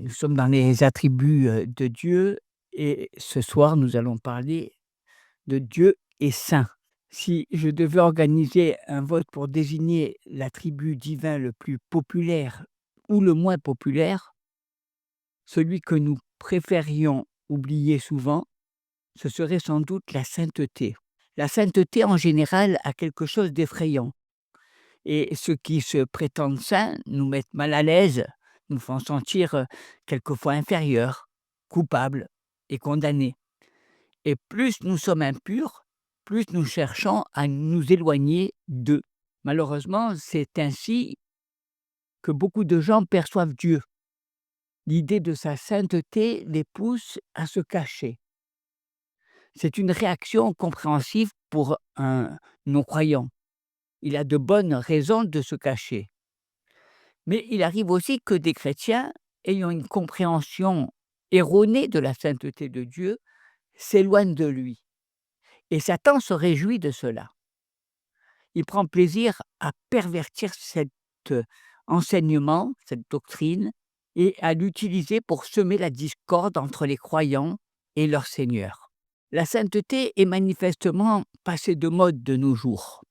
Nous sommes dans les attributs, de Dieu et ce soir, nous allons parler de Dieu est saint. Si je devais organiser un vote pour désigner l'attribut divin le plus populaire ou le moins populaire, celui que nous préférions oublier souvent, ce serait sans doute la sainteté. La sainteté, en général, a quelque chose d'effrayant et ceux qui se prétendent saints nous mettent mal à l'aise, nous font sentir, quelquefois inférieurs, coupables et condamnés. Et plus nous sommes impurs, plus nous cherchons à nous éloigner d'eux. Malheureusement, c'est ainsi que beaucoup de gens perçoivent Dieu. L'idée de sa sainteté les pousse à se cacher. C'est une réaction compréhensible pour un non-croyant. Il a de bonnes raisons de se cacher. Mais il arrive aussi que des chrétiens, ayant une compréhension erronée de la sainteté de Dieu, s'éloignent de lui. Et Satan se réjouit de cela. Il prend plaisir à pervertir cet enseignement, cette doctrine, et à l'utiliser pour semer la discorde entre les croyants et leur Seigneur. La sainteté est manifestement passée de mode de nos jours,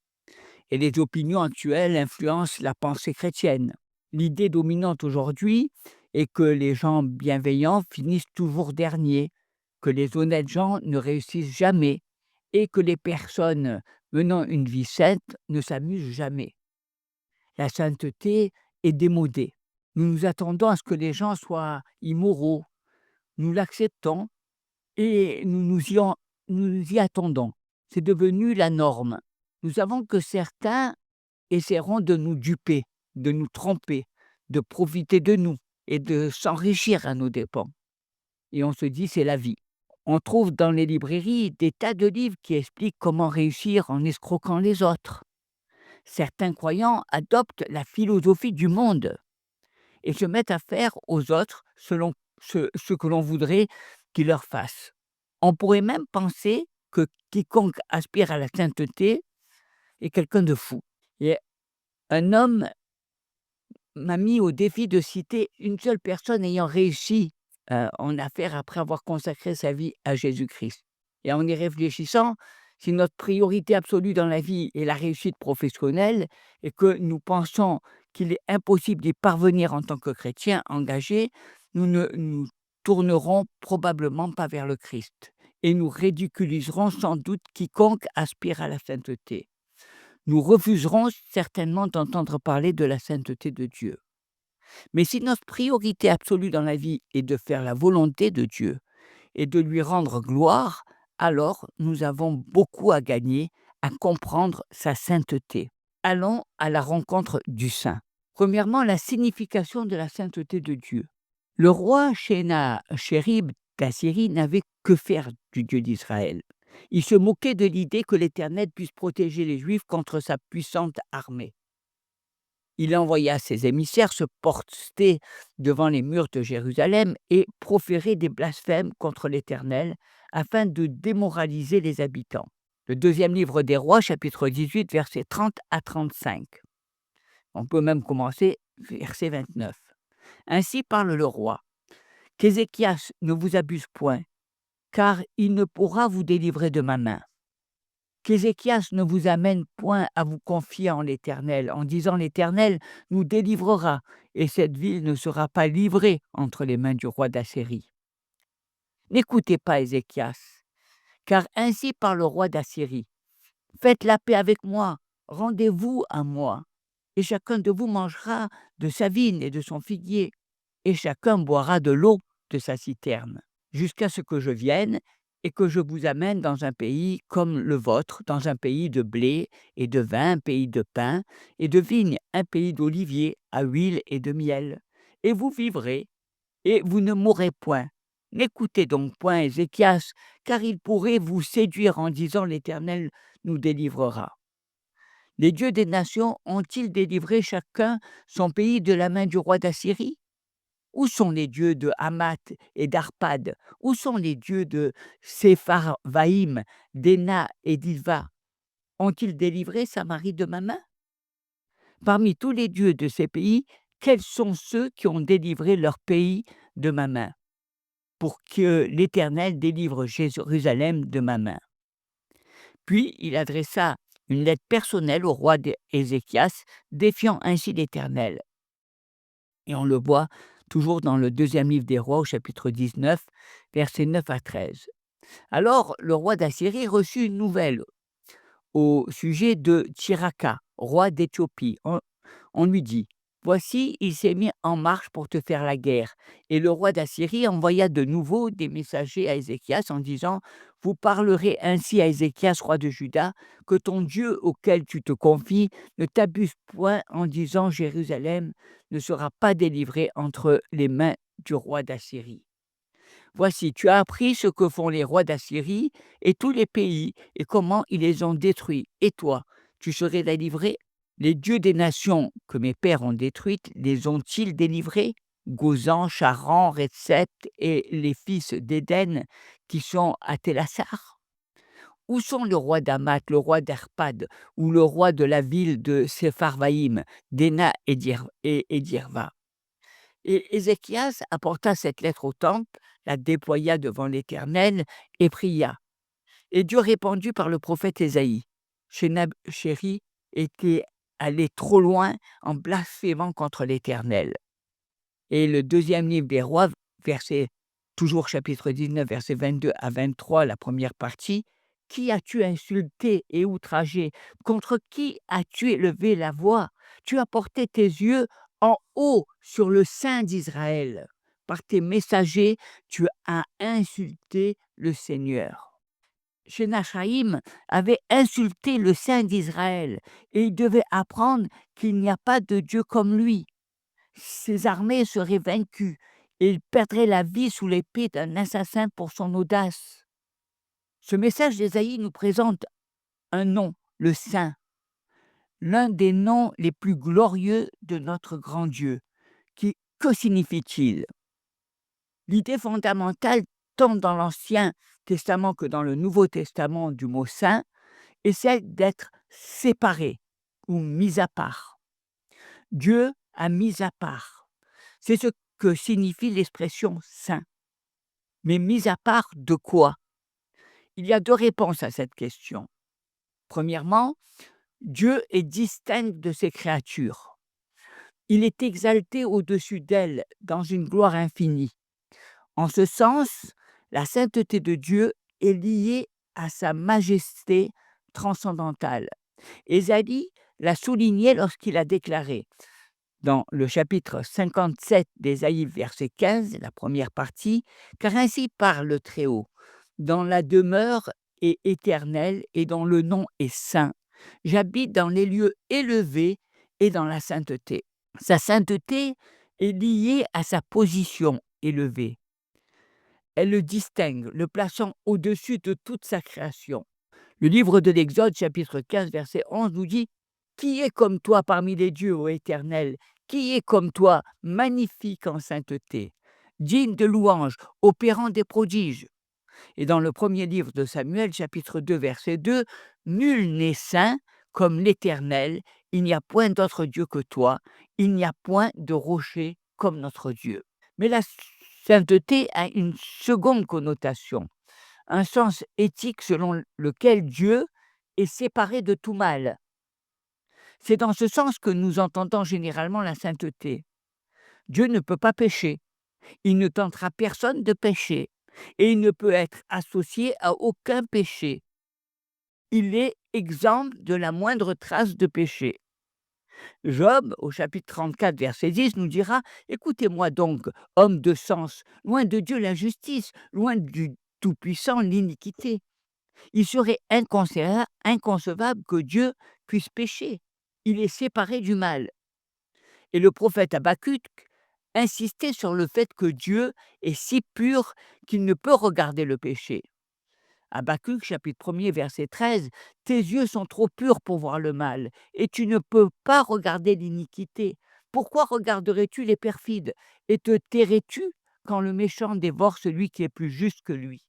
et les opinions actuelles influencent la pensée chrétienne. L'idée dominante aujourd'hui est que les gens bienveillants finissent toujours derniers, que les honnêtes gens ne réussissent jamais et que les personnes menant une vie sainte ne s'amusent jamais. La sainteté est démodée. Nous nous attendons à ce que les gens soient immoraux. Nous l'acceptons et nous nous y attendons. C'est devenu la norme. Nous savons que certains essaieront de nous duper, de nous tromper, de profiter de nous et de s'enrichir à nos dépens. Et on se dit, c'est la vie. On trouve dans les librairies des tas de livres qui expliquent comment réussir en escroquant les autres. Certains croyants adoptent la philosophie du monde et se mettent à faire aux autres selon ce que l'on voudrait qu'ils leur fassent. On pourrait même penser que quiconque aspire à la sainteté est quelqu'un de fou. Et un homme m'a mis au défi de citer une seule personne ayant réussi en affaires après avoir consacré sa vie à Jésus-Christ. Et en y réfléchissant, si notre priorité absolue dans la vie est la réussite professionnelle et que nous pensons qu'il est impossible d'y parvenir en tant que chrétiens engagés, nous ne nous tournerons probablement pas vers le Christ et nous ridiculiserons sans doute quiconque aspire à la sainteté. Nous refuserons certainement d'entendre parler de la sainteté de Dieu. Mais si notre priorité absolue dans la vie est de faire la volonté de Dieu et de lui rendre gloire, alors nous avons beaucoup à gagner à comprendre sa sainteté. Allons à la rencontre du saint. Premièrement, la signification de la sainteté de Dieu. Le roi Sennacherib d'Assyrie n'avait que faire du Dieu d'Israël. Il se moquait de l'idée que l'Éternel puisse protéger les Juifs contre sa puissante armée. Il envoya ses émissaires se porter devant les murs de Jérusalem et proférer des blasphèmes contre l'Éternel afin de démoraliser les habitants. Le deuxième livre des rois, chapitre 18, versets 30 à 35. On peut même commencer verset 29. Ainsi parle le roi. Qu'Ézéchias ne vous abuse point, car il ne pourra vous délivrer de ma main. Qu'Ézéchias ne vous amène point à vous confier en l'Éternel, en disant l'Éternel nous délivrera, et cette ville ne sera pas livrée entre les mains du roi d'Assyrie. N'écoutez pas Ézéchias, car ainsi parle le roi d'Assyrie. Faites la paix avec moi, rendez-vous à moi, et chacun de vous mangera de sa vigne et de son figuier, et chacun boira de l'eau de sa citerne, jusqu'à ce que je vienne et que je vous amène dans un pays comme le vôtre, dans un pays de blé et de vin, un pays de pain et de vigne, un pays d'oliviers, à huile et de miel. Et vous vivrez, et vous ne mourrez point. N'écoutez donc point Ézéchias, car il pourrait vous séduire en disant l'Éternel nous délivrera. Les dieux des nations ont-ils délivré chacun son pays de la main du roi d'Assyrie? Où sont les dieux de Hamath et d'Arpad? Où sont les dieux de Sepharvaïm, d'Ena et d'Ilva? Ont-ils délivré Samarie de ma main? Parmi tous les dieux de ces pays, quels sont ceux qui ont délivré leur pays de ma main, pour que l'Éternel délivre Jérusalem de ma main. » Puis il adressa une lettre personnelle au roi Ézéchias, défiant ainsi l'Éternel. Et on le voit toujours dans le deuxième livre des rois, au chapitre 19, versets 9 à 13. Alors le roi d'Assyrie reçut une nouvelle au sujet de Tiraka, roi d'Éthiopie. On lui dit: «Voici, il s'est mis en marche pour te faire la guerre. » Et le roi d'Assyrie envoya de nouveau des messagers à Ézéchias en disant: «Vous parlerez ainsi à Ézéchias, roi de Juda, que ton Dieu auquel tu te confies ne t'abuse point en disant: Jérusalem ne sera pas délivrée entre les mains du roi d'Assyrie. Voici, tu as appris ce que font les rois d'Assyrie et tous les pays, et comment ils les ont détruits. Et toi, tu serais délivré? Les dieux des nations que mes pères ont détruites, les ont-ils délivrés? Gozan, Charan, Retsept et les fils d'Éden qui sont à Télassar? Où sont le roi d'Hamath, le roi d'Arpad, ou le roi de la ville de Sepharvaïm, d'Ena et d'Irva? Et Ézéchias apporta cette lettre au temple, la déploya devant l'Éternel et pria. Et Dieu répondit par le prophète Ésaïe. Chéri était allé trop loin en blasphémant contre l'Éternel. Et le deuxième livre des rois, toujours chapitre 19, versets 22 à 23, la première partie. Qui as-tu insulté et outragé? Contre qui as-tu élevé la voix? Tu as porté tes yeux en haut sur le sein d'Israël. Par tes messagers, tu as insulté le Seigneur. Sénachaïm avait insulté le Saint d'Israël et il devait apprendre qu'il n'y a pas de Dieu comme lui. Ses armées seraient vaincues et il perdrait la vie sous l'épée d'un assassin pour son audace. Ce message d'Ésaïe nous présente un nom, le Saint, l'un des noms les plus glorieux de notre grand Dieu. Que signifie-t-il? L'idée fondamentale, tant dans l'Ancien Testament que dans le Nouveau Testament du mot saint, est celle d'être séparé ou mis à part. Dieu a mis à part. C'est ce que signifie l'expression saint. Mais mis à part de quoi? Il y a deux réponses à cette question. Premièrement, Dieu est distinct de ses créatures. Il est exalté au-dessus d'elles dans une gloire infinie. En ce sens, la sainteté de Dieu est liée à sa majesté transcendantale. Ésaïe l'a souligné lorsqu'il a déclaré, dans le chapitre 57 d'Ésaïe, verset 15, la première partie, « Car ainsi parle le Très-Haut, dans la demeure est éternelle et dont le nom est saint. J'habite dans les lieux élevés et dans la sainteté. » Sa sainteté est liée à sa position élevée. Elle le distingue, le plaçant au-dessus de toute sa création. Le livre de l'Exode, chapitre 15, verset 11, nous dit « Qui est comme toi parmi les dieux, ô Éternel? Qui est comme toi, magnifique en sainteté, digne de louange, opérant des prodiges ?» Et dans le premier livre de Samuel, chapitre 2, verset 2, « Nul n'est saint comme l'Éternel, il n'y a point d'autre Dieu que toi, il n'y a point de rocher comme notre Dieu. » Mais la sainteté a une seconde connotation, un sens éthique selon lequel Dieu est séparé de tout mal. C'est dans ce sens que nous entendons généralement la sainteté. Dieu ne peut pas pécher, il ne tentera personne de pécher, et il ne peut être associé à aucun péché. Il est exempt de la moindre trace de péché. Job, au chapitre 34, verset 10, nous dira « Écoutez-moi donc, hommes de sens, loin de Dieu l'injustice, loin du Tout-Puissant l'iniquité. Il serait inconcevable que Dieu puisse pécher. Il est séparé du mal. » Et le prophète Habakkuk insistait sur le fait que Dieu est si pur qu'il ne peut regarder le péché. Habakkuk, chapitre 1er, verset 13, « Tes yeux sont trop purs pour voir le mal, et tu ne peux pas regarder l'iniquité. Pourquoi regarderais-tu les perfides, et te tairais-tu quand le méchant dévore celui qui est plus juste que lui ?»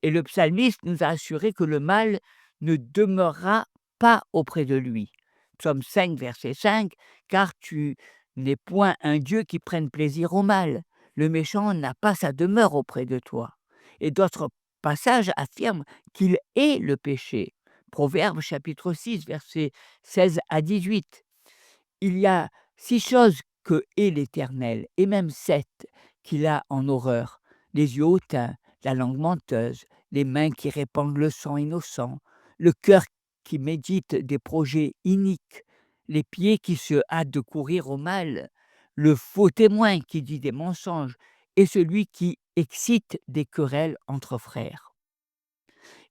Et le psalmiste nous a assuré que le mal ne demeurera pas auprès de lui. Psaume 5, verset 5, « Car tu n'es point un Dieu qui prenne plaisir au mal. le méchant n'a pas sa demeure auprès de toi. Et d'autres passages affirment qu'il est le péché. Proverbe chapitre 6, versets 16 à 18. Il y a 6 choses que est l'Éternel, et même 7 qu'il a en horreur: les yeux hautains, la langue menteuse, les mains qui répandent le sang innocent, le cœur qui médite des projets iniques, les pieds qui se hâtent de courir au mal, le faux témoin qui dit des mensonges, et celui qui excite des querelles entre frères.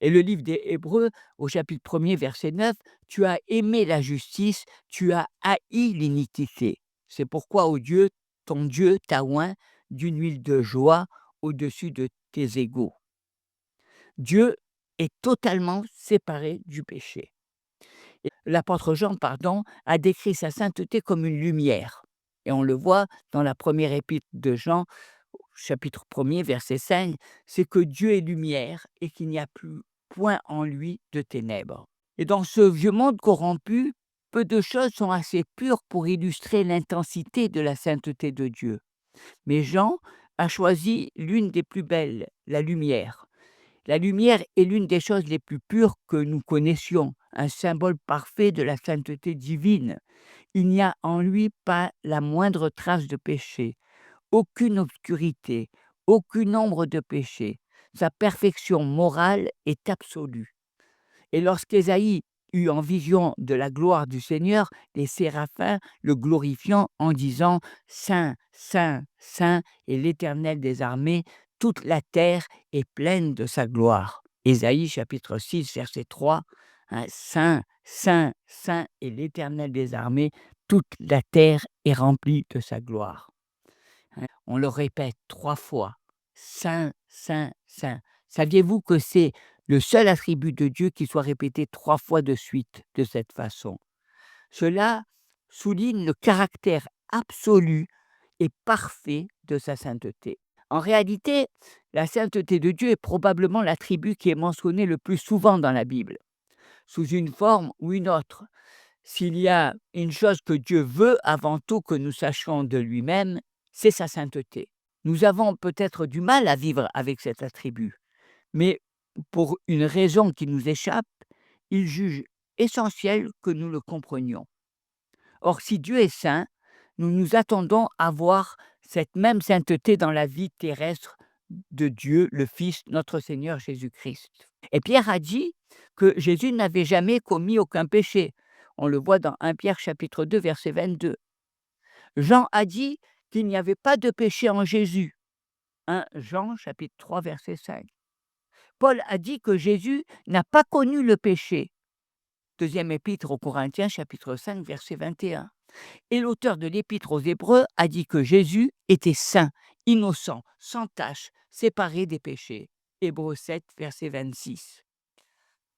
Et le livre des Hébreux, au chapitre 1er, verset 9, tu as aimé la justice, tu as haï l'iniquité. C'est pourquoi, ô Dieu, ton Dieu t'a oint d'une huile de joie au-dessus de tes égaux. Dieu est totalement séparé du péché. Et l'apôtre Jean, a décrit sa sainteté comme une lumière. Et on le voit dans la première épître de Jean, chapitre 1er, verset 5, c'est que Dieu est lumière et qu'il n'y a plus point en lui de ténèbres. Et dans ce vieux monde corrompu, peu de choses sont assez pures pour illustrer l'intensité de la sainteté de Dieu. Mais Jean a choisi l'une des plus belles, la lumière. La lumière est l'une des choses les plus pures que nous connaissions, un symbole parfait de la sainteté divine. Il n'y a en lui pas la moindre trace de péché, aucune obscurité, aucune ombre de péché. Sa perfection morale est absolue. Et lorsqu'Ésaïe eut en vision de la gloire du Seigneur, les séraphins le glorifiant en disant: Saint, Saint, Saint est l'Éternel des armées, toute la terre est pleine de sa gloire. Ésaïe chapitre 6, verset 3, hein, Saint, Saint, Saint est l'Éternel des armées, toute la terre est remplie de sa gloire. On le répète 3 fois: Saint, Saint, Saint. Saviez-vous que c'est le seul attribut de Dieu qui soit répété 3 fois de suite de cette façon? Cela souligne le caractère absolu et parfait de sa sainteté. En réalité, la sainteté de Dieu est probablement l'attribut qui est mentionné le plus souvent dans la Bible, sous une forme ou une autre. S'il y a une chose que Dieu veut avant tout que nous sachions de lui-même, c'est sa sainteté. Nous avons peut-être du mal à vivre avec cet attribut, mais pour une raison qui nous échappe, il juge essentiel que nous le comprenions. Or, si Dieu est saint, nous nous attendons à voir cette même sainteté dans la vie terrestre de Dieu, le Fils, notre Seigneur Jésus-Christ. Et Pierre a dit que Jésus n'avait jamais commis aucun péché. On le voit dans 1 Pierre chapitre 2, verset 22. Jean a dit qu'il n'y avait pas de péché en Jésus. 1 Jean chapitre 3, verset 5. Paul a dit que Jésus n'a pas connu le péché. Deuxième épître aux Corinthiens chapitre 5, verset 21. Et l'auteur de l'épître aux Hébreux a dit que Jésus était saint, innocent, sans tache, séparé des péchés. Hébreux 7, verset 26.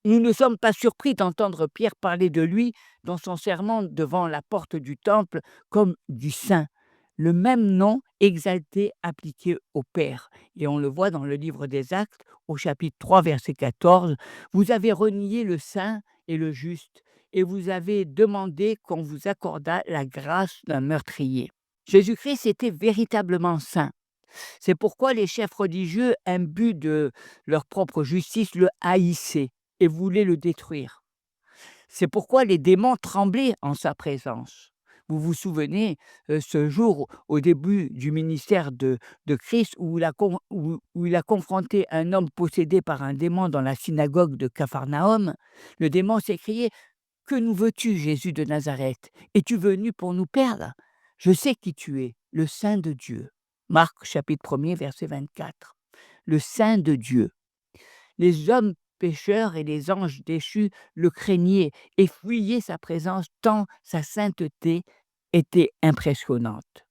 Nous ne sommes pas surpris d'entendre Pierre parler de lui dans son sermon devant la porte du temple comme du saint, le même nom exalté appliqué au Père. Et on le voit dans le livre des Actes, au chapitre 3, verset 14, « Vous avez renié le saint et le juste, et vous avez demandé qu'on vous accordât la grâce d'un meurtrier. » Jésus-Christ était véritablement saint. C'est pourquoi les chefs religieux, imbus de leur propre justice, le haïssaient et voulaient le détruire. C'est pourquoi les démons tremblaient en sa présence. Vous vous souvenez, ce jour, au début du ministère de Christ, où il a confronté un homme possédé par un démon dans la synagogue de Capharnaüm, le démon s'écriait: « Que nous veux-tu, Jésus de Nazareth? Es-tu venu pour nous perdre? Je sais qui tu es, le Saint de Dieu. » Marc chapitre 1er, verset 24. Le Saint de Dieu. Les hommes pécheurs et les anges déchus le craignaient et fuyaient sa présence tant sa sainteté était impressionnante.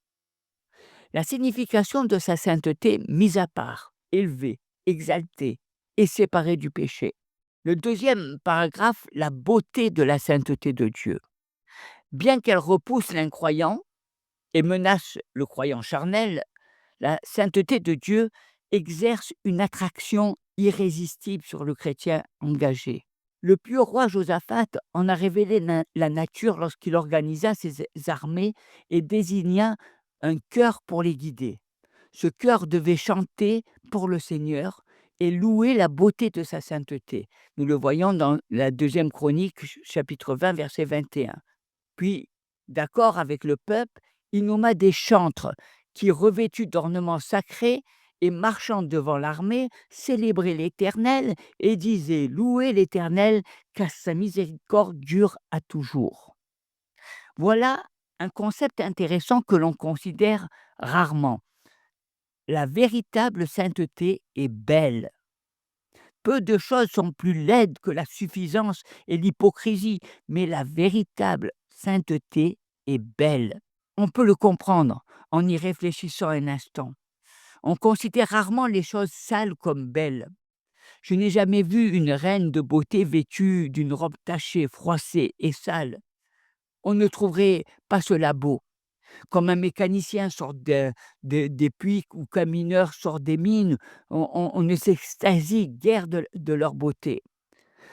La signification de sa sainteté mise à part, élevée, exaltée et séparée du péché. Le deuxième paragraphe, la beauté de la sainteté de Dieu. Bien qu'elle repousse l'incroyant et menace le croyant charnel, la sainteté de Dieu exerce une attraction irrésistible sur le chrétien engagé. Le pieux roi Josaphat en a révélé la nature lorsqu'il organisa ses armées et désigna un cœur pour les guider. Ce chœur devait chanter pour le Seigneur et louer la beauté de sa sainteté. Nous le voyons dans la deuxième Chronique, chapitre 20, verset 21. Puis, d'accord avec le peuple, il nomma des chantres qui, revêtus d'ornements sacrés et marchant devant l'armée, célébraient l'Éternel et disaient: Louez l'Éternel, car sa miséricorde dure à toujours. Voilà un concept intéressant que l'on considère rarement. La véritable sainteté est belle. Peu de choses sont plus laides que la suffisance et l'hypocrisie, mais la véritable sainteté est belle. On peut le comprendre en y réfléchissant un instant. On considère rarement les choses sales comme belles. Je n'ai jamais vu une reine de beauté vêtue d'une robe tachée, froissée et sale. On ne trouverait pas cela beau. Comme un mécanicien sort des puits ou qu'un mineur sort des mines, on ne s'extasie guère de leur beauté.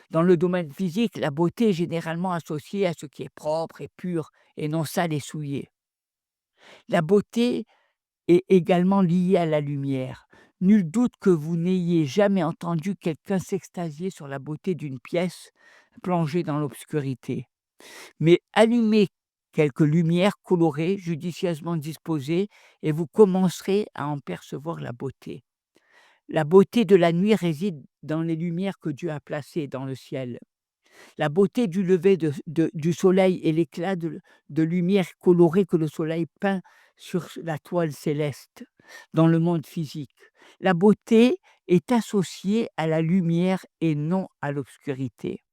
Dans le domaine physique, la beauté est généralement associée à ce qui est propre et pur et non sale et souillé. La beauté est également liée à la lumière. Nul doute que vous n'ayez jamais entendu quelqu'un s'extasier sur la beauté d'une pièce plongée dans l'obscurité. Mais allumez quelques lumières colorées, judicieusement disposées, et vous commencerez à en percevoir la beauté. La beauté de la nuit réside dans les lumières que Dieu a placées dans le ciel. La beauté du lever du soleil et l'éclat de lumière colorée que le soleil peint sur la toile céleste dans le monde physique. La beauté est associée à la lumière et non à l'obscurité.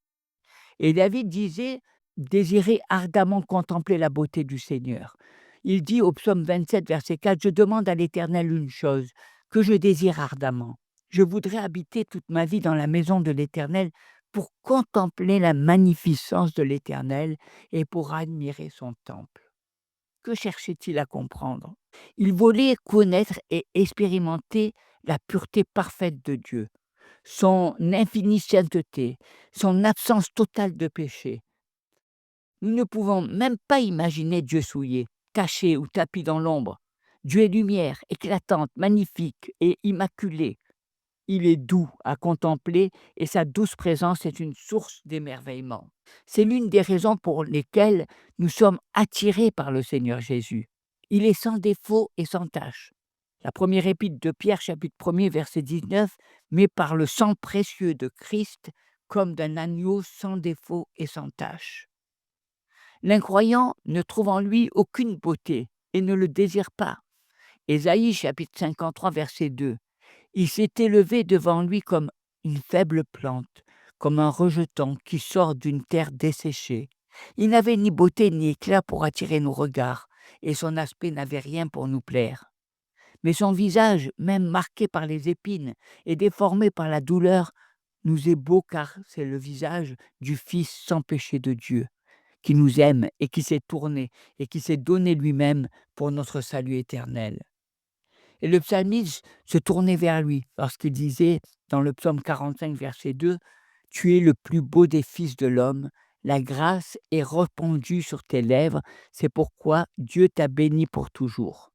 Et David disait: «Désirez ardemment contempler la beauté du Seigneur». Il dit au psaume 27, verset 4: «Je demande à l'Éternel une chose, que je désire ardemment. Je voudrais habiter toute ma vie dans la maison de l'Éternel pour contempler la magnificence de l'Éternel et pour admirer son temple». Que cherchait-il à comprendre? Il voulait connaître et expérimenter la pureté parfaite de Dieu, son infinie sainteté, son absence totale de péché. Nous ne pouvons même pas imaginer Dieu souillé, taché ou tapi dans l'ombre. Dieu est lumière, éclatante, magnifique et immaculée. Il est doux à contempler et sa douce présence est une source d'émerveillement. C'est l'une des raisons pour lesquelles nous sommes attirés par le Seigneur Jésus. Il est sans défaut et sans tache. La première épître de Pierre, chapitre 1er, verset 19, met par le sang précieux de Christ comme d'un agneau sans défaut et sans tache. L'incroyant ne trouve en lui aucune beauté et ne le désire pas. Ésaïe, chapitre 53, verset 2. Il s'est élevé devant lui comme une faible plante, comme un rejeton qui sort d'une terre desséchée. Il n'avait ni beauté ni éclat pour attirer nos regards, et son aspect n'avait rien pour nous plaire. Mais son visage, même marqué par les épines et déformé par la douleur, nous est beau car c'est le visage du Fils sans péché de Dieu, qui nous aime et qui s'est tourné et qui s'est donné lui-même pour notre salut éternel. Et le psalmiste se tournait vers lui lorsqu'il disait, dans le psaume 45, verset 2, « Tu es le plus beau des fils de l'homme, la grâce est répandue sur tes lèvres, c'est pourquoi Dieu t'a béni pour toujours. »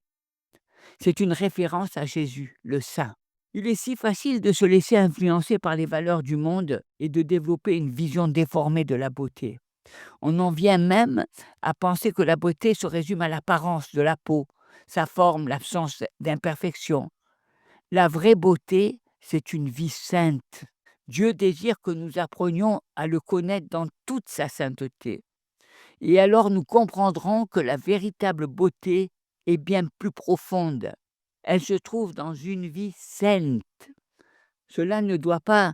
C'est une référence à Jésus, le Saint. Il est si facile de se laisser influencer par les valeurs du monde et de développer une vision déformée de la beauté. On en vient même à penser que la beauté se résume à l'apparence de la peau, sa forme, l'absence d'imperfection. La vraie beauté, c'est une vie sainte. Dieu désire que nous apprenions à le connaître dans toute sa sainteté. Et alors nous comprendrons que la véritable beauté est bien plus profonde. Elle se trouve dans une vie sainte. Cela ne doit pas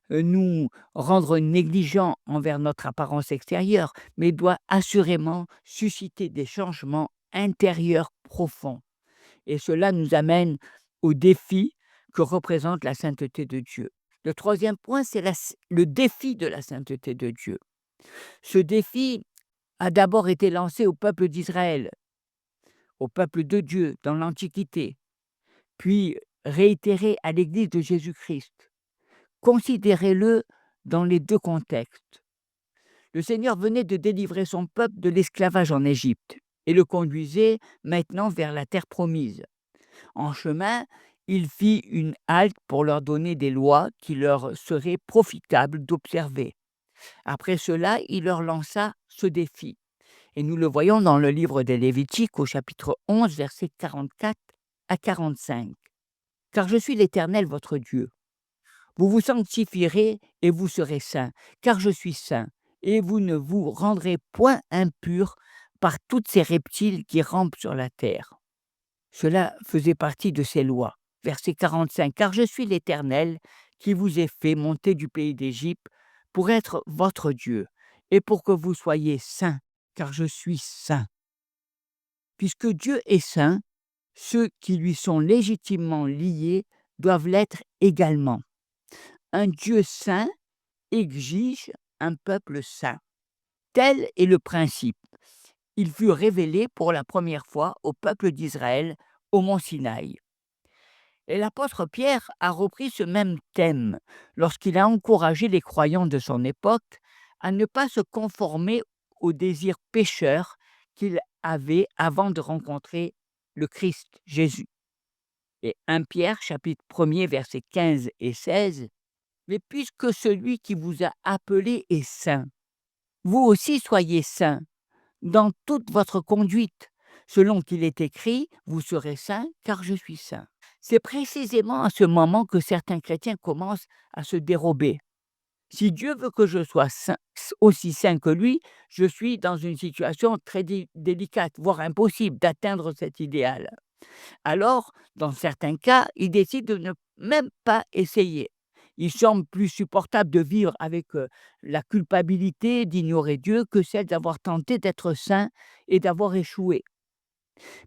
nous rendre négligents envers notre apparence extérieure, mais doit assurément susciter des changements intérieurs profonds. Et cela nous amène au défi que représente la sainteté de Dieu. Le troisième point, c'est le défi de la sainteté de Dieu. Ce défi a d'abord été lancé au peuple d'Israël, au peuple de Dieu dans l'Antiquité, puis réitéré à l'Église de Jésus-Christ. Considérez-le dans les deux contextes. Le Seigneur venait de délivrer son peuple de l'esclavage en Égypte et le conduisait maintenant vers la terre promise. En chemin, il fit une halte pour leur donner des lois qui leur seraient profitables d'observer. Après cela, il leur lança ce défi. Et nous le voyons dans le livre des Lévitiques au chapitre 11, versets 44 à 45. Car je suis l'Éternel votre Dieu. Vous vous sanctifierez et vous serez saints, car je suis saint, et vous ne vous rendrez point impurs par toutes ces reptiles qui rampent sur la terre. Cela faisait partie de ces lois. Verset 45. Car je suis l'Éternel qui vous ai fait monter du pays d'Égypte pour être votre Dieu, et pour que vous soyez saints, car je suis saint. Puisque Dieu est saint, ceux qui lui sont légitimement liés doivent l'être également. Un Dieu saint exige un peuple saint. Tel est le principe. Il fut révélé pour la première fois au peuple d'Israël au mont Sinaï. Et l'apôtre Pierre a repris ce même thème lorsqu'il a encouragé les croyants de son époque à ne pas se conformer aux désirs pécheurs qu'ils avaient avant de rencontrer le Christ Jésus. Et 1 Pierre, chapitre 1er, versets 15 et 16, « Mais puisque celui qui vous a appelé est saint, vous aussi soyez saints dans toute votre conduite, selon qu'il est écrit, vous serez saints, car je suis saint. » C'est précisément à ce moment que certains chrétiens commencent à se dérober. Si Dieu veut que je sois saint, aussi saint que lui, je suis dans une situation très délicate, voire impossible d'atteindre cet idéal. Alors, dans certains cas, ils décident de ne même pas essayer. Il semble plus supportable de vivre avec la culpabilité d'ignorer Dieu que celle d'avoir tenté d'être saint et d'avoir échoué.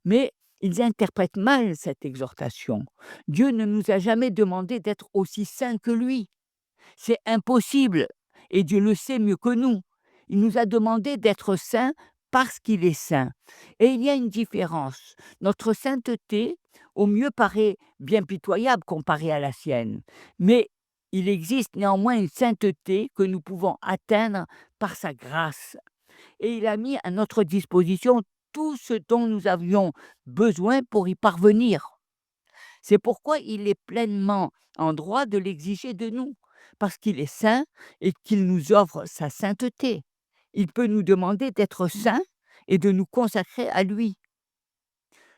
Mais ils interprètent mal cette exhortation. Dieu ne nous a jamais demandé d'être aussi saints que lui. C'est impossible, et Dieu le sait mieux que nous. Il nous a demandé d'être saints parce qu'il est saint. Et il y a une différence. Notre sainteté, au mieux, paraît bien pitoyable comparée à la sienne. Mais il existe néanmoins une sainteté que nous pouvons atteindre par sa grâce. Et il a mis à notre disposition tout ce dont nous avions besoin pour y parvenir. C'est pourquoi il est pleinement en droit de l'exiger de nous, parce qu'il est saint et qu'il nous offre sa sainteté. Il peut nous demander d'être saints et de nous consacrer à lui.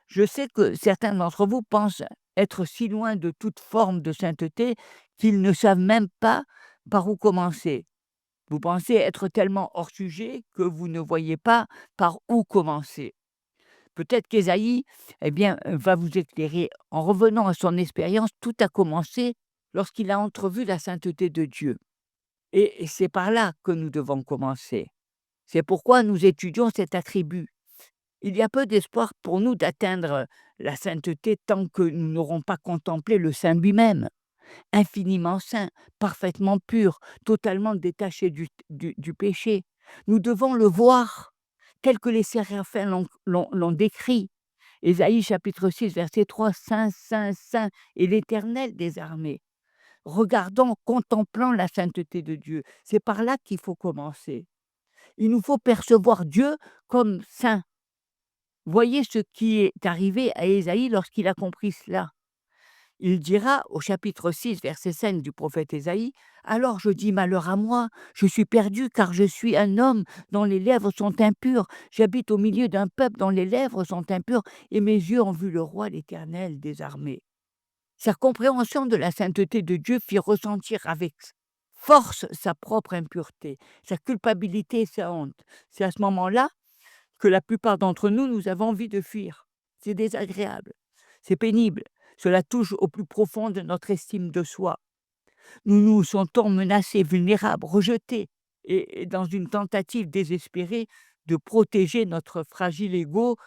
Je sais que certains d'entre vous pensent être si loin de toute forme de sainteté qu'ils ne savent même pas par où commencer. Vous pensez être tellement hors sujet que vous ne voyez pas par où commencer. Peut-être qu'Ésaïe va vous éclairer. En revenant à son expérience, tout a commencé lorsqu'il a entrevu la sainteté de Dieu. Et c'est par là que nous devons commencer. C'est pourquoi nous étudions cet attribut. Il y a peu d'espoir pour nous d'atteindre la sainteté tant que nous n'aurons pas contemplé le Saint lui-même, infiniment saint, parfaitement pur, totalement détaché du péché. Nous devons le voir, tel que les séraphins l'ont décrit. Ésaïe chapitre 6, verset 3, « Saint, Saint, Saint est l'Éternel des armées ». Regardons, contemplons la sainteté de Dieu. C'est par là qu'il faut commencer. Il nous faut percevoir Dieu comme saint. Voyez ce qui est arrivé à Ésaïe lorsqu'il a compris cela. Il dira au chapitre 6, verset 5 du prophète Ésaïe, « Alors je dis malheur à moi, je suis perdu car je suis un homme dont les lèvres sont impures. J'habite au milieu d'un peuple dont les lèvres sont impures et mes yeux ont vu le roi l'Éternel des armées. » Sa compréhension de la sainteté de Dieu fit ressentir avec force sa propre impureté, sa culpabilité et sa honte. C'est à ce moment-là que la plupart d'entre nous, nous avons envie de fuir. C'est désagréable, c'est pénible. Cela touche au plus profond de notre estime de soi. Nous nous sentons menacés, vulnérables, rejetés, et dans une tentative désespérée de protéger notre fragile ego,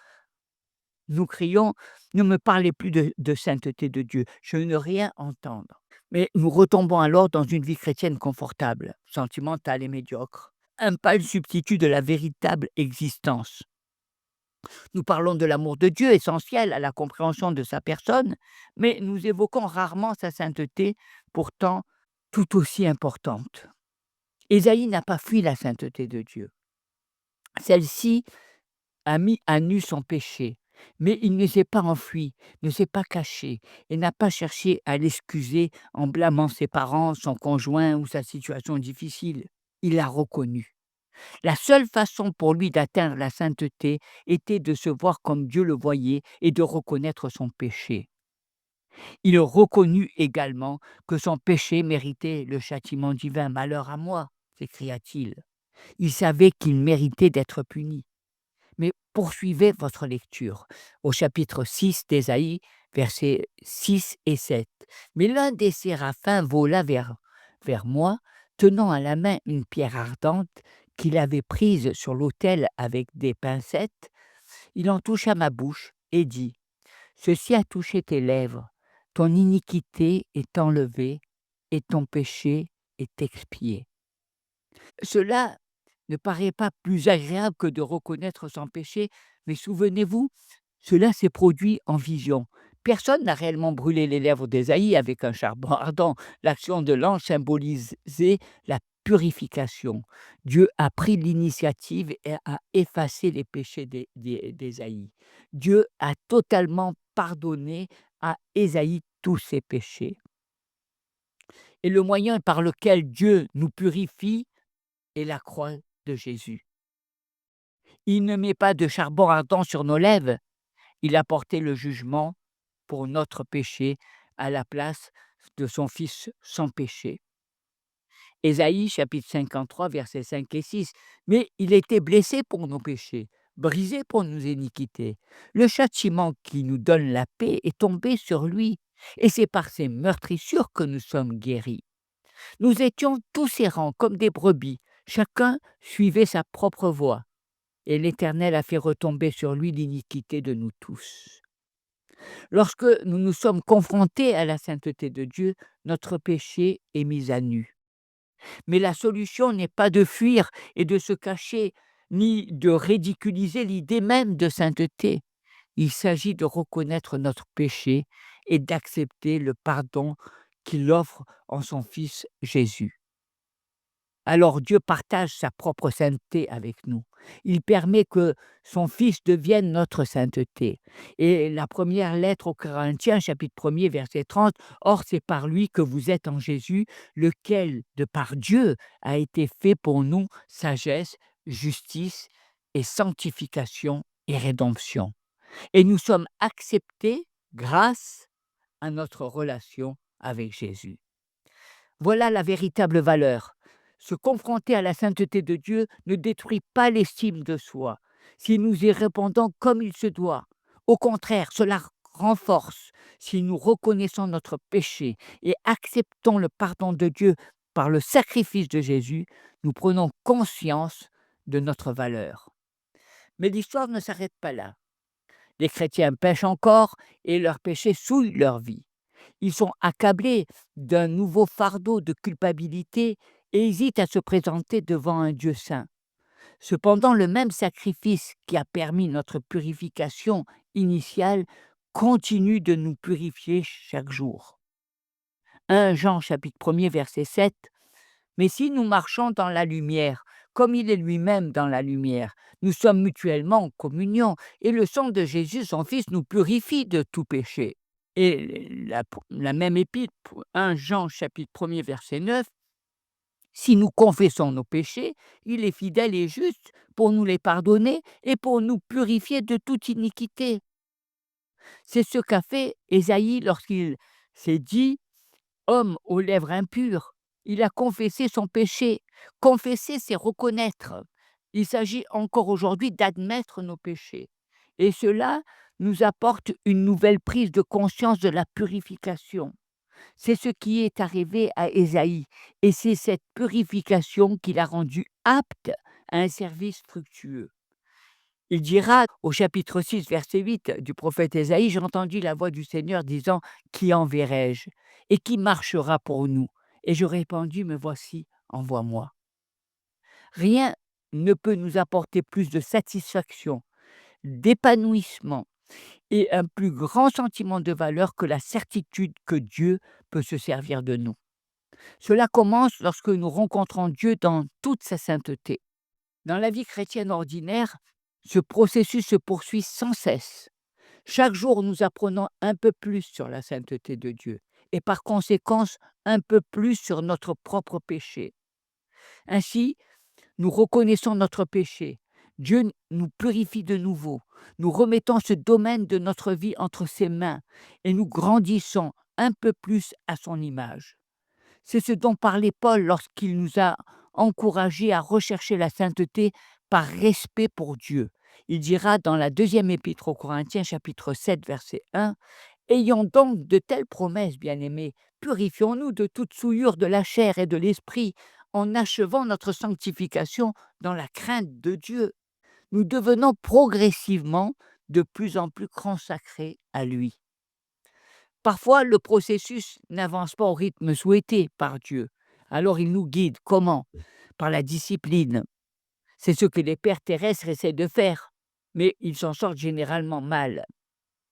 nous crions, « Ne me parlez plus de sainteté de Dieu, je ne veux rien entendre. » Mais nous retombons alors dans une vie chrétienne confortable, sentimentale et médiocre, un pâle substitut de la véritable existence. Nous parlons de l'amour de Dieu, essentiel à la compréhension de sa personne, mais nous évoquons rarement sa sainteté, pourtant tout aussi importante. Ésaïe n'a pas fui la sainteté de Dieu. Celle-ci a mis à nu son péché, Mais il ne s'est pas enfui, ne s'est pas caché et n'a pas cherché à l'excuser en blâmant ses parents, son conjoint ou sa situation difficile. Il l'a reconnu. La seule façon pour lui d'atteindre la sainteté était de se voir comme Dieu le voyait et de reconnaître son péché. Il reconnut également que son péché méritait le châtiment divin. Malheur à moi, s'écria-t-il. Il savait qu'il méritait d'être puni. Mais poursuivez votre lecture au chapitre 6 d'Ésaïe, versets 6 et 7. Mais l'un des séraphins vola vers moi, tenant à la main une pierre ardente qu'il avait prise sur l'autel avec des pincettes. Il en toucha ma bouche et dit: Ceci a touché tes lèvres, ton iniquité est enlevée et ton péché est expié. Cela ne paraît pas plus agréable que de reconnaître son péché, mais souvenez-vous, cela s'est produit en vision. Personne n'a réellement brûlé les lèvres d'Ésaïe avec un charbon ardent. L'action de l'ange symbolisait la purification. Dieu a pris l'initiative et a effacé les péchés d'Ésaïe. Dieu a totalement pardonné à Ésaïe tous ses péchés. Et le moyen par lequel Dieu nous purifie est la croix de Jésus. Il ne met pas de charbon ardent sur nos lèvres, il a porté le jugement pour notre péché à la place de son Fils sans péché. Ésaïe chapitre 53, versets 5 et 6. Mais il était blessé pour nos péchés, brisé pour nos iniquités. Le châtiment qui nous donne la paix est tombé sur lui, et c'est par ses meurtrissures que nous sommes guéris. Nous étions tous errants comme des brebis, chacun suivait sa propre voie, et l'Éternel a fait retomber sur lui l'iniquité de nous tous. Lorsque nous nous sommes confrontés à la sainteté de Dieu, notre péché est mis à nu. Mais la solution n'est pas de fuir et de se cacher, ni de ridiculiser l'idée même de sainteté. Il s'agit de reconnaître notre péché et d'accepter le pardon qu'il offre en son Fils Jésus. Alors Dieu partage sa propre sainteté avec nous. Il permet que son Fils devienne notre sainteté. Et la première lettre aux Corinthiens, chapitre 1er, verset 30, Or c'est par lui que vous êtes en Jésus, lequel, de par Dieu, a été fait pour nous sagesse, justice et sanctification et rédemption. Et nous sommes acceptés grâce à notre relation avec Jésus. Voilà la véritable valeur. Se confronter à la sainteté de Dieu ne détruit pas l'estime de soi, si nous y répondons comme il se doit. Au contraire, cela renforce si nous reconnaissons notre péché et acceptons le pardon de Dieu par le sacrifice de Jésus, nous prenons conscience de notre valeur. Mais l'histoire ne s'arrête pas là. Les chrétiens pêchent encore et leurs péchés souillent leur vie. Ils sont accablés d'un nouveau fardeau de culpabilité et hésitent à se présenter devant un Dieu saint. Cependant, le même sacrifice qui a permis notre purification initiale continue de nous purifier chaque jour. 1 Jean chapitre 1er verset 7. Mais si nous marchons dans la lumière, comme il est lui-même dans la lumière, nous sommes mutuellement en communion et le sang de Jésus, son Fils, nous purifie de tout péché. Et la même épître, 1 Jean chapitre 1er verset 9, si nous confessons nos péchés, il est fidèle et juste pour nous les pardonner et pour nous purifier de toute iniquité. C'est ce qu'a fait Ésaïe lorsqu'il s'est dit « homme aux lèvres impures ». Il a confessé son péché. Confesser, c'est reconnaître. Il s'agit encore aujourd'hui d'admettre nos péchés. Et cela nous apporte une nouvelle prise de conscience de la purification. C'est ce qui est arrivé à Ésaïe, et c'est cette purification qui l'a rendu apte à un service fructueux. Il dira au chapitre 6, verset 8 du prophète Ésaïe, « J'ai entendu la voix du Seigneur disant, qui enverrai-je et qui marchera pour nous? Et je répondis, me voici, envoie-moi. » Rien ne peut nous apporter plus de satisfaction, d'épanouissement et un plus grand sentiment de valeur que la certitude que Dieu peut se servir de nous. Cela commence lorsque nous rencontrons Dieu dans toute sa sainteté. Dans la vie chrétienne ordinaire, ce processus se poursuit sans cesse. Chaque jour, nous apprenons un peu plus sur la sainteté de Dieu et par conséquence un peu plus sur notre propre péché. Ainsi, nous reconnaissons notre péché. Dieu nous purifie de nouveau. Nous remettons ce domaine de notre vie entre ses mains et nous grandissons un peu plus à son image. C'est ce dont parlait Paul lorsqu'il nous a encouragés à rechercher la sainteté par respect pour Dieu. Il dira dans la deuxième épître aux Corinthiens, chapitre 7, verset 1, ayons donc de telles promesses, bien-aimés, purifions-nous de toute souillure de la chair et de l'esprit, en achevant notre sanctification dans la crainte de Dieu. Nous devenons progressivement de plus en plus consacrés à lui. Parfois, le processus n'avance pas au rythme souhaité par Dieu. Alors il nous guide. Comment? Par la discipline. C'est ce que les pères terrestres essaient de faire, mais ils s'en sortent généralement mal.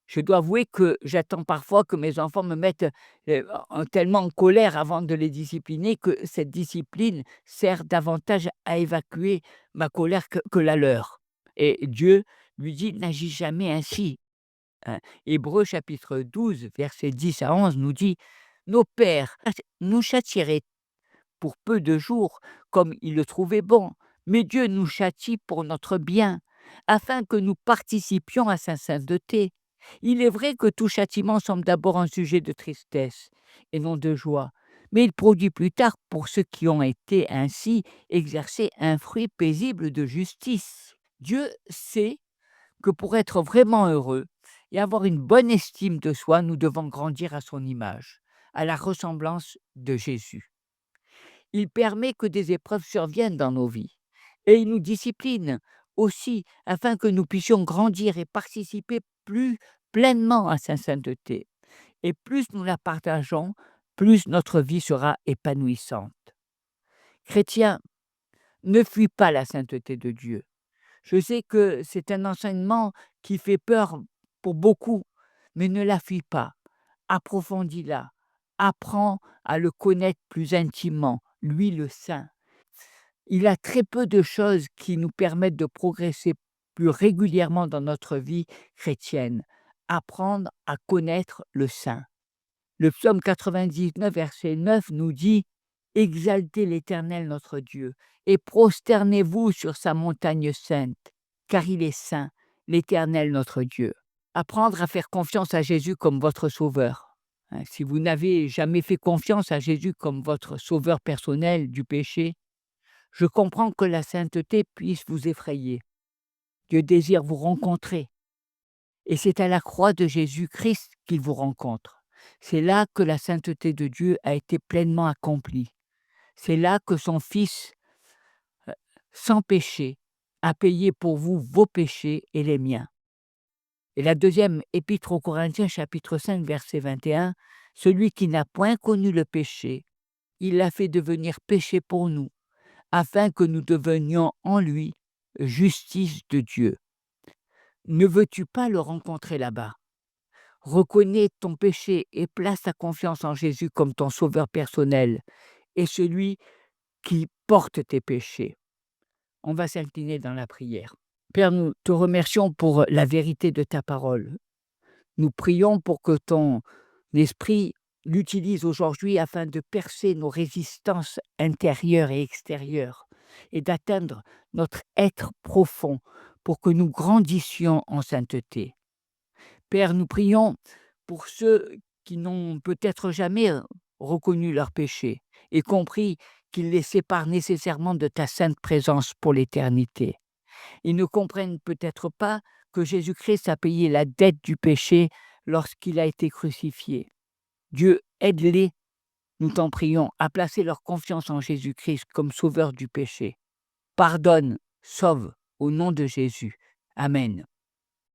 Je dois avouer que j'attends parfois que mes enfants me mettent tellement en colère avant de les discipliner que cette discipline sert davantage à évacuer ma colère que la leur. Et Dieu lui dit, n'agis jamais ainsi. Hein. Hébreux chapitre 12, versets 10 à 11 nous dit, nos pères nous châtieraient pour peu de jours, comme ils le trouvaient bon, mais Dieu nous châtie pour notre bien, afin que nous participions à sa sainteté. Il est vrai que tout châtiment semble d'abord un sujet de tristesse et non de joie, mais il produit plus tard pour ceux qui ont été ainsi exercés un fruit paisible de justice. Dieu sait que pour être vraiment heureux et avoir une bonne estime de soi, nous devons grandir à son image, à la ressemblance de Jésus. Il permet que des épreuves surviennent dans nos vies et il nous discipline aussi afin que nous puissions grandir et participer plus pleinement à sa sainteté. Et plus nous la partageons, plus notre vie sera épanouissante. Chrétien, ne fuis pas la sainteté de Dieu. Je sais que c'est un enseignement qui fait peur pour beaucoup, mais ne la fuis pas. Approfondis-la. Apprends à le connaître plus intimement, lui le Saint. Il a très peu de choses qui nous permettent de progresser plus régulièrement dans notre vie chrétienne. Apprendre à connaître le Saint. Le psaume 99, verset 9 nous dit « Exaltez l'Éternel notre Dieu et prosternez-vous sur sa montagne sainte, car il est saint, l'Éternel notre Dieu. » Apprendre à faire confiance à Jésus comme votre sauveur. Hein, si vous n'avez jamais fait confiance à Jésus comme votre sauveur personnel du péché, je comprends que la sainteté puisse vous effrayer. Dieu désire vous rencontrer. Et c'est à la croix de Jésus-Christ qu'il vous rencontre. C'est là que la sainteté de Dieu a été pleinement accomplie. C'est là que son Fils, sans péché, a payé pour vous vos péchés et les miens. Et la deuxième épître aux Corinthiens, chapitre 5, verset 21, « Celui qui n'a point connu le péché, il l'a fait devenir péché pour nous, afin que nous devenions en lui justice de Dieu. » Ne veux-tu pas le rencontrer là-bas? Reconnais ton péché et place ta confiance en Jésus comme ton sauveur personnel et celui qui porte tes péchés. On va s'incliner dans la prière. Père, nous te remercions pour la vérité de ta parole. Nous prions pour que ton esprit l'utilise aujourd'hui afin de percer nos résistances intérieures et extérieures et d'atteindre notre être profond pour que nous grandissions en sainteté. Père, nous prions pour ceux qui n'ont peut-être jamais reconnu leur péché et compris qu'ils les séparent nécessairement de ta sainte présence pour l'éternité. Ils ne comprennent peut-être pas que Jésus-Christ a payé la dette du péché lorsqu'il a été crucifié. Dieu, aide-les, nous t'en prions, à placer leur confiance en Jésus-Christ comme sauveur du péché. Pardonne, sauve, au nom de Jésus. Amen.